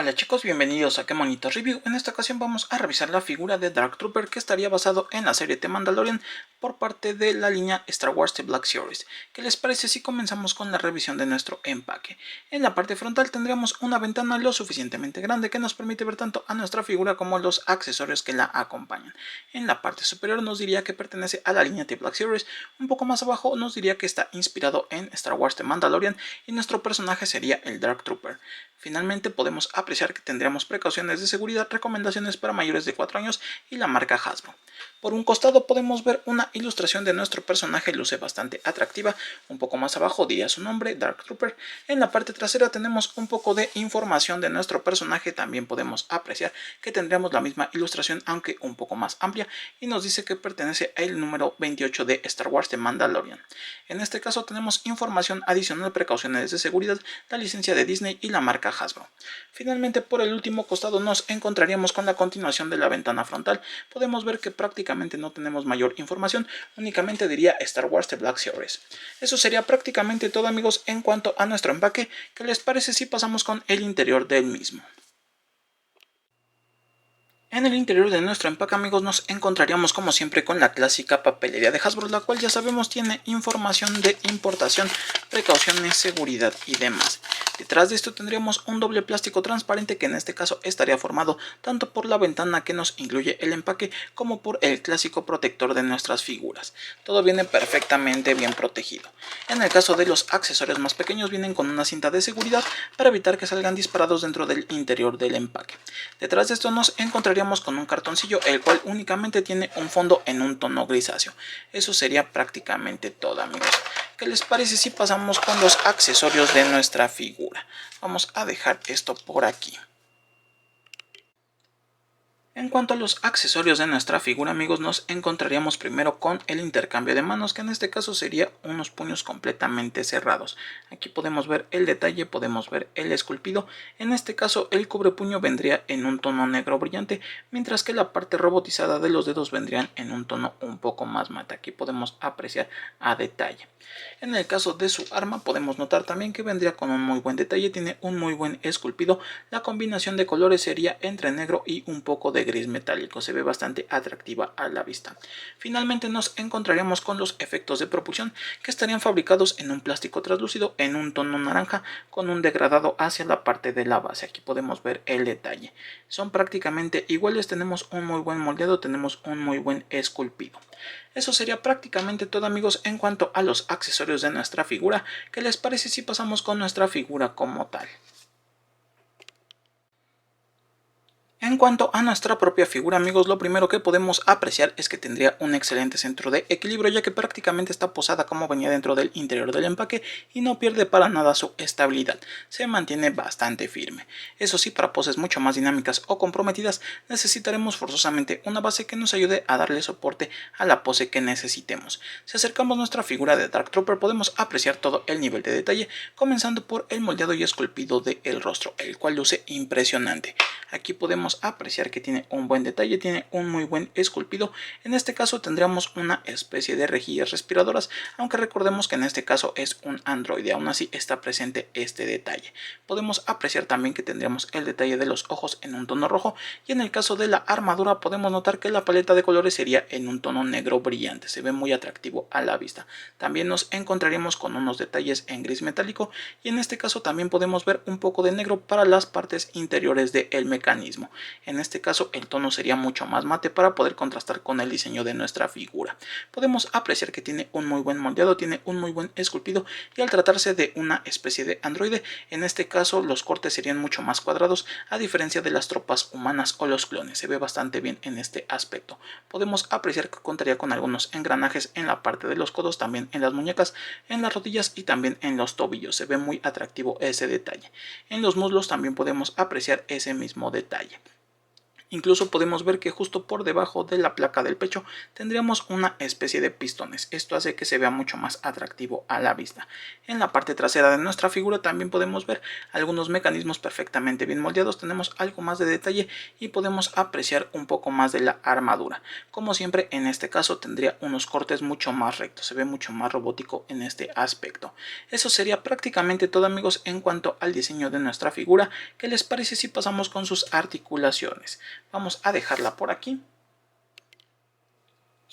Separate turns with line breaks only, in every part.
Hola chicos, bienvenidos a Qué Monito Review. En esta ocasión vamos a revisar la figura de Dark Trooper que estaría basado en la serie The Mandalorian por parte de la línea Star Wars The Black Series. ¿Qué les parece si comenzamos con la revisión de nuestro empaque? En la parte frontal tendremos una ventana lo suficientemente grande que nos permite ver tanto a nuestra figura como los accesorios que la acompañan. En la parte superior nos diría que pertenece a la línea The Black Series. Un poco más abajo nos diría que está inspirado en Star Wars The Mandalorian y nuestro personaje sería el Dark Trooper. Finalmente podemos apreciar que tendríamos precauciones de seguridad, recomendaciones para mayores de 4 años y la marca Hasbro. Por un costado podemos ver una ilustración de nuestro personaje, luce bastante atractiva. Un poco más abajo diría su nombre, Dark Trooper. En la parte trasera tenemos un poco de información de nuestro personaje. También podemos apreciar que tendríamos la misma ilustración aunque un poco más amplia y nos dice que pertenece al número 28 de Star Wars The Mandalorian. En este caso tenemos información adicional, precauciones de seguridad, la licencia de Disney y la marca Hasbro. Finalmente, por el último costado nos encontraríamos con la continuación de la ventana frontal. Podemos ver que prácticamente no tenemos mayor información, únicamente diría Star Wars The Black Series. Eso sería prácticamente todo, amigos, en cuanto a nuestro empaque. ¿Qué les parece si pasamos con el interior del mismo? En el interior de nuestro empaque, amigos, nos encontraríamos como siempre con la clásica papelería de Hasbro, la cual ya sabemos tiene información de importación, precauciones, seguridad y demás. Detrás de esto tendríamos un doble plástico transparente que en este caso estaría formado tanto por la ventana que nos incluye el empaque como por el clásico protector de nuestras figuras. Todo viene perfectamente bien protegido. En el caso de los accesorios más pequeños vienen con una cinta de seguridad para evitar que salgan disparados dentro del interior del empaque. Detrás de esto nos encontraríamos con un cartoncillo, el cual únicamente tiene un fondo en un tono grisáceo. Eso sería prácticamente todo, amigos. ¿Qué les parece si pasamos con los accesorios de nuestra figura? Vamos a dejar esto por aquí. En cuanto a los accesorios de nuestra figura, amigos, nos encontraríamos primero con el intercambio de manos, que en este caso sería unos puños completamente cerrados. Aquí podemos ver el detalle, podemos ver el esculpido. En este caso el cubrepuño vendría en un tono negro brillante, mientras que la parte robotizada de los dedos vendrían en un tono un poco más mate. Aquí podemos apreciar a detalle. En el caso de su arma podemos notar también que vendría con un muy buen detalle, tiene un muy buen esculpido. La combinación de colores sería entre negro y un poco de gris metálico, se ve bastante atractiva a la vista. Finalmente nos encontraremos con los efectos de propulsión, que estarían fabricados en un plástico translúcido en un tono naranja con un degradado hacia la parte de la base. Aquí podemos ver el detalle, son prácticamente iguales, tenemos un muy buen moldeado, tenemos un muy buen esculpido. Eso sería prácticamente todo, amigos, en cuanto a los accesorios de nuestra figura. ¿Qué les parece si pasamos con nuestra figura como tal? En cuanto a nuestra propia figura, amigos, lo primero que podemos apreciar es que tendría un excelente centro de equilibrio, ya que prácticamente está posada como venía dentro del interior del empaque y no pierde para nada su estabilidad, se mantiene bastante firme. Eso sí, para poses mucho más dinámicas o comprometidas necesitaremos forzosamente una base que nos ayude a darle soporte a la pose que necesitemos. Si acercamos nuestra figura de Dark Trooper podemos apreciar todo el nivel de detalle, comenzando por el moldeado y esculpido del rostro, el cual luce impresionante. Aquí podemos apreciar que tiene un buen detalle, tiene un muy buen esculpido. En este caso tendríamos una especie de rejillas respiradoras, aunque recordemos que en este caso es un androide, aún así está presente este detalle. Podemos apreciar también que tendríamos el detalle de los ojos en un tono rojo, y en el caso de la armadura podemos notar que la paleta de colores sería en un tono negro brillante, se ve muy atractivo a la vista. También nos encontraríamos con unos detalles en gris metálico, y en este caso también podemos ver un poco de negro para las partes interiores del mecanismo. En este caso el tono sería mucho más mate para poder contrastar con el diseño de nuestra figura. Podemos apreciar que tiene un muy buen moldeado, tiene un muy buen esculpido, y al tratarse de una especie de androide, en este caso los cortes serían mucho más cuadrados a diferencia de las tropas humanas o los clones. Se ve bastante bien en este aspecto. Podemos apreciar que contaría con algunos engranajes en la parte de los codos, también en las muñecas, en las rodillas y también en los tobillos. Se ve muy atractivo ese detalle. En los muslos también podemos apreciar ese mismo detalle. Incluso podemos ver que justo por debajo de la placa del pecho tendríamos una especie de pistones. Esto hace que se vea mucho más atractivo a la vista. En la parte trasera de nuestra figura también podemos ver algunos mecanismos perfectamente bien moldeados. Tenemos algo más de detalle y podemos apreciar un poco más de la armadura. Como siempre, en este caso tendría unos cortes mucho más rectos. Se ve mucho más robótico en este aspecto. Eso sería prácticamente todo, amigos, en cuanto al diseño de nuestra figura. ¿Qué les parece si pasamos con sus articulaciones? Vamos a dejarla por aquí.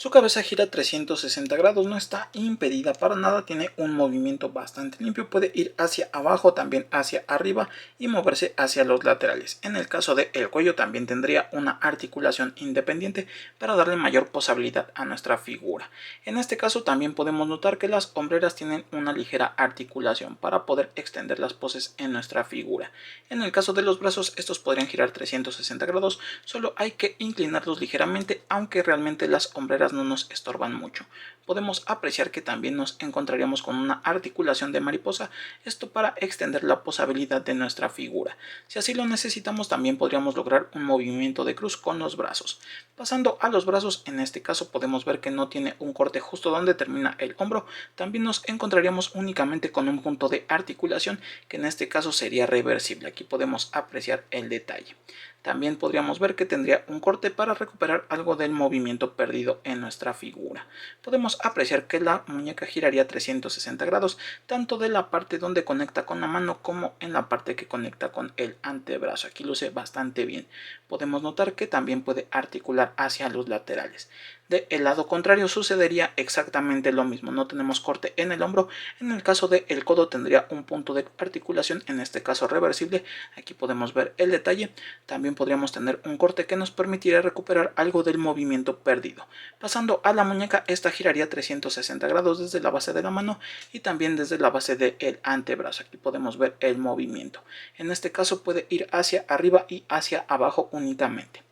Su cabeza gira 360 grados, no está impedida para nada, tiene un movimiento bastante limpio, puede ir hacia abajo, también hacia arriba y moverse hacia los laterales. En el caso del cuello también tendría una articulación independiente para darle mayor posabilidad a nuestra figura. En este caso también podemos notar que las hombreras tienen una ligera articulación para poder extender las poses en nuestra figura. En el caso de los brazos, estos podrían girar 360 grados, solo hay que inclinarlos ligeramente, aunque realmente las hombreras no nos estorban mucho. Podemos apreciar que también nos encontraríamos con una articulación de mariposa, esto para extender la posabilidad de nuestra figura. Si así lo necesitamos, también podríamos lograr un movimiento de cruz con los brazos. Pasando a los brazos, en este caso podemos ver que no tiene un corte justo donde termina el hombro, también nos encontraríamos únicamente con un punto de articulación que en este caso sería reversible. Aquí podemos apreciar el detalle. También podríamos ver que tendría un corte para recuperar algo del movimiento perdido en nuestra figura. Podemos apreciar que la muñeca giraría 360 grados, tanto de la parte donde conecta con la mano como en la parte que conecta con el antebrazo. Aquí luce bastante bien. Podemos notar que también puede articular hacia los laterales. Del lado contrario sucedería exactamente lo mismo, no tenemos corte en el hombro. En el caso del codo tendría un punto de articulación, en este caso reversible. Aquí podemos ver el detalle. También podríamos tener un corte que nos permitiría recuperar algo del movimiento perdido. Pasando a la muñeca, esta giraría 360 grados desde la base de la mano y también desde la base del antebrazo. Aquí podemos ver el movimiento. En este caso puede ir hacia arriba y hacia abajo únicamente.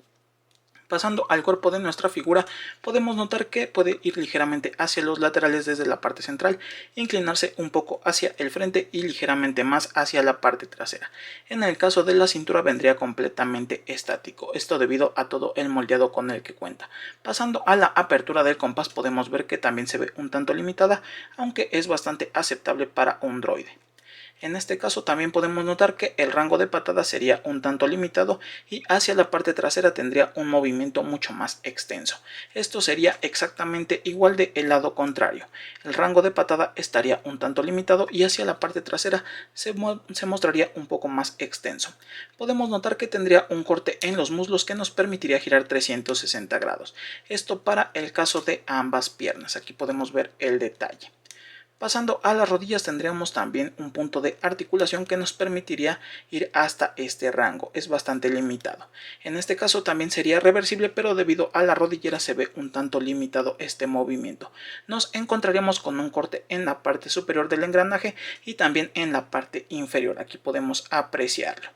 Pasando al cuerpo de nuestra figura, podemos notar que puede ir ligeramente hacia los laterales desde la parte central, inclinarse un poco hacia el frente y ligeramente más hacia la parte trasera. En el caso de la cintura vendría completamente estático, esto debido a todo el moldeado con el que cuenta. Pasando a la apertura del compás, podemos ver que también se ve un tanto limitada, aunque es bastante aceptable para un droide. En este caso también podemos notar que el rango de patada sería un tanto limitado y hacia la parte trasera tendría un movimiento mucho más extenso. Esto sería exactamente igual del lado contrario. El rango de patada estaría un tanto limitado y hacia la parte trasera se mostraría un poco más extenso. Podemos notar que tendría un corte en los muslos que nos permitiría girar 360 grados. Esto para el caso de ambas piernas. Aquí podemos ver el detalle. Pasando a las rodillas tendríamos también un punto de articulación que nos permitiría ir hasta este rango, es bastante limitado. En este caso también sería reversible, pero debido a la rodillera se ve un tanto limitado este movimiento. Nos encontraríamos con un corte en la parte superior del engranaje y también en la parte inferior, aquí podemos apreciarlo.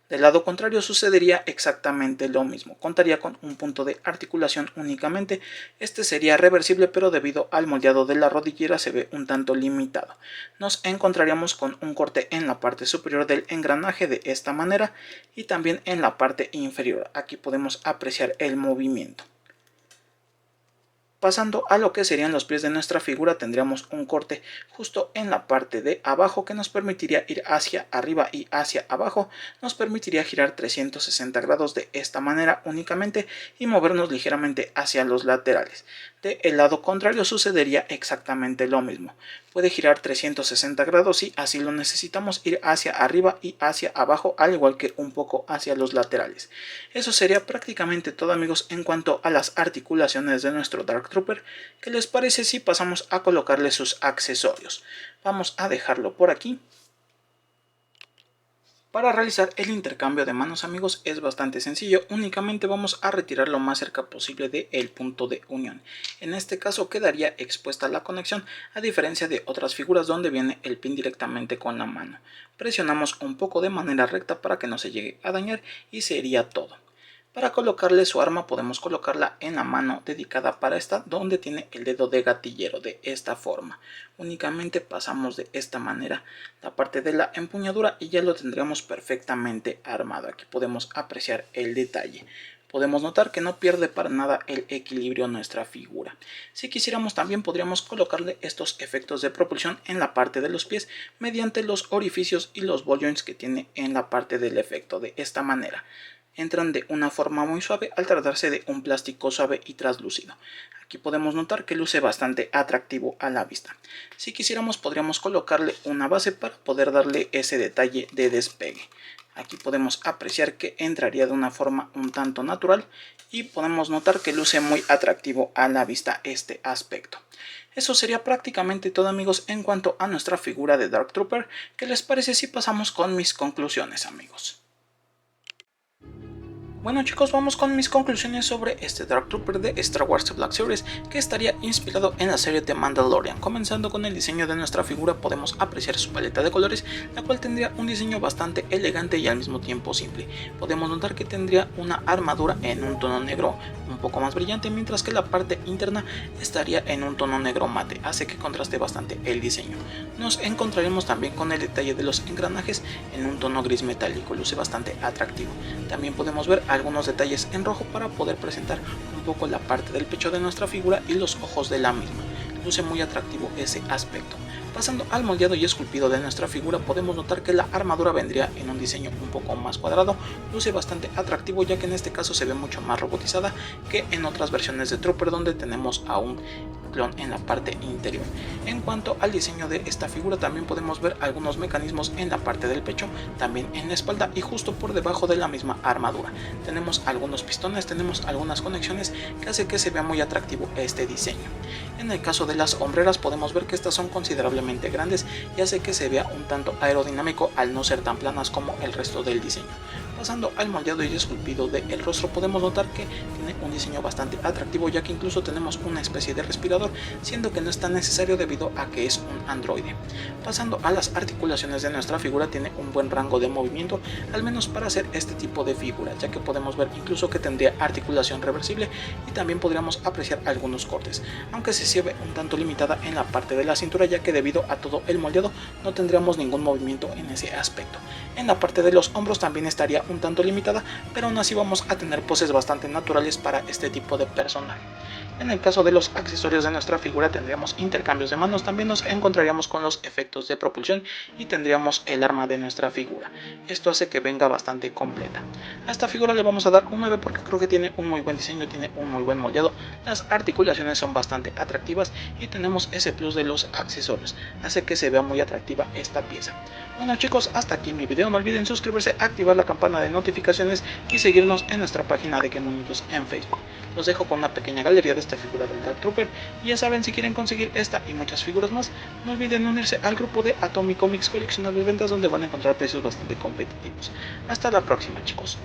Del lado contrario sucedería exactamente lo mismo, contaría con un punto de articulación únicamente. Este sería reversible, pero debido al moldeado de la rodillera se ve un tanto limitado. Nos encontraríamos con un corte en la parte superior del engranaje de esta manera y también en la parte inferior. Aquí podemos apreciar el movimiento. Pasando a lo que serían los pies de nuestra figura, tendríamos un corte justo en la parte de abajo que nos permitiría ir hacia arriba y hacia abajo. Nos permitiría girar 360 grados de esta manera únicamente y movernos ligeramente hacia los laterales. Del lado contrario sucedería exactamente lo mismo. Puede girar 360 grados y así lo necesitamos, ir hacia arriba y hacia abajo, al igual que un poco hacia los laterales. Eso sería prácticamente todo, amigos, en cuanto a las articulaciones de nuestro Dark Trooper. ¿Qué les parece si pasamos a colocarle sus accesorios? Vamos a dejarlo por aquí. Para realizar el intercambio de manos, amigos, es bastante sencillo. Únicamente vamos a retirar lo más cerca posible del punto de unión. En este caso quedaría expuesta la conexión, a diferencia de otras figuras donde viene el pin directamente con la mano. Presionamos un poco de manera recta para que no se llegue a dañar y sería todo. Para colocarle su arma podemos colocarla en la mano dedicada para esta, donde tiene el dedo de gatillero, de esta forma. Únicamente pasamos de esta manera la parte de la empuñadura y ya lo tendríamos perfectamente armado. Aquí podemos apreciar el detalle. Podemos notar que no pierde para nada el equilibrio nuestra figura. Si quisiéramos también podríamos colocarle estos efectos de propulsión en la parte de los pies mediante los orificios y los ball joints que tiene en la parte del efecto. De esta manera entran de una forma muy suave al tratarse de un plástico suave y translúcido. Aquí podemos notar que luce bastante atractivo a la vista. Si quisiéramos podríamos colocarle una base para poder darle ese detalle de despegue. Aquí podemos apreciar que entraría de una forma un tanto natural y podemos notar que luce muy atractivo a la vista este aspecto. Eso sería prácticamente todo, amigos, en cuanto a nuestra figura de Dark Trooper. ¿Qué les parece si pasamos con mis conclusiones, amigos? Bueno, chicos, vamos con mis conclusiones sobre este Dark Trooper de Star Wars The Black Series, que estaría inspirado en la serie de Mandalorian. Comenzando con el diseño de nuestra figura, podemos apreciar su paleta de colores, la cual tendría un diseño bastante elegante y al mismo tiempo simple. Podemos notar que tendría una armadura en un tono negro un poco más brillante, mientras que la parte interna estaría en un tono negro mate, hace que contraste bastante el diseño. Nos encontraremos también con el detalle de los engranajes en un tono gris metálico, luce bastante atractivo. También podemos ver algunos detalles en rojo para poder presentar un poco la parte del pecho de nuestra figura y los ojos de la misma. Luce muy atractivo ese aspecto. Pasando al moldeado y esculpido de nuestra figura, podemos notar que la armadura vendría en un diseño un poco más cuadrado. Luce bastante atractivo, ya que en este caso se ve mucho más robotizada que en otras versiones de Trooper, donde tenemos a un clon en la parte interior. En cuanto al diseño de esta figura, también podemos ver algunos mecanismos en la parte del pecho, también en la espalda y justo por debajo de la misma armadura. Tenemos algunos pistones, tenemos algunas conexiones que hace que se vea muy atractivo este diseño. En el caso de las hombreras podemos ver que estas son considerablemente grandes y hace que se vea un tanto aerodinámico al no ser tan planas como el resto del diseño. Pasando al moldeado y esculpido del rostro, podemos notar que tiene un diseño bastante atractivo, ya que incluso tenemos una especie de respirador, siendo que no es tan necesario debido a que es un androide. Pasando a las articulaciones de nuestra figura, tiene un buen rango de movimiento, al menos para hacer este tipo de figura, ya que podemos ver incluso que tendría articulación reversible y también podríamos apreciar algunos cortes, aunque se ve un tanto limitada en la parte de la cintura, ya que debido a todo el moldeado no tendríamos ningún movimiento en ese aspecto. En la parte de los hombros también estaría un tanto limitada, pero aún así vamos a tener poses bastante naturales para este tipo de personaje. En el caso de los accesorios de nuestra figura tendríamos intercambios de manos, también nos encontraríamos con los efectos de propulsión y tendríamos el arma de nuestra figura. Esto hace que venga bastante completa. A esta figura le vamos a dar un 9 porque creo que tiene un muy buen diseño, tiene un muy buen moldeado, las articulaciones son bastante atractivas y tenemos ese plus de los accesorios, hace que se vea muy atractiva esta pieza. Bueno, chicos, hasta aquí mi video, no olviden suscribirse, activar la campana de notificaciones y seguirnos en nuestra página de Gemonitos en Facebook. Los dejo con una pequeña galería de esta figura del Dark Trooper y ya saben, si quieren conseguir esta y muchas figuras más, no olviden unirse al grupo de Atomic Comics Coleccionables Ventas, donde van a encontrar precios bastante competitivos. Hasta la próxima, chicos.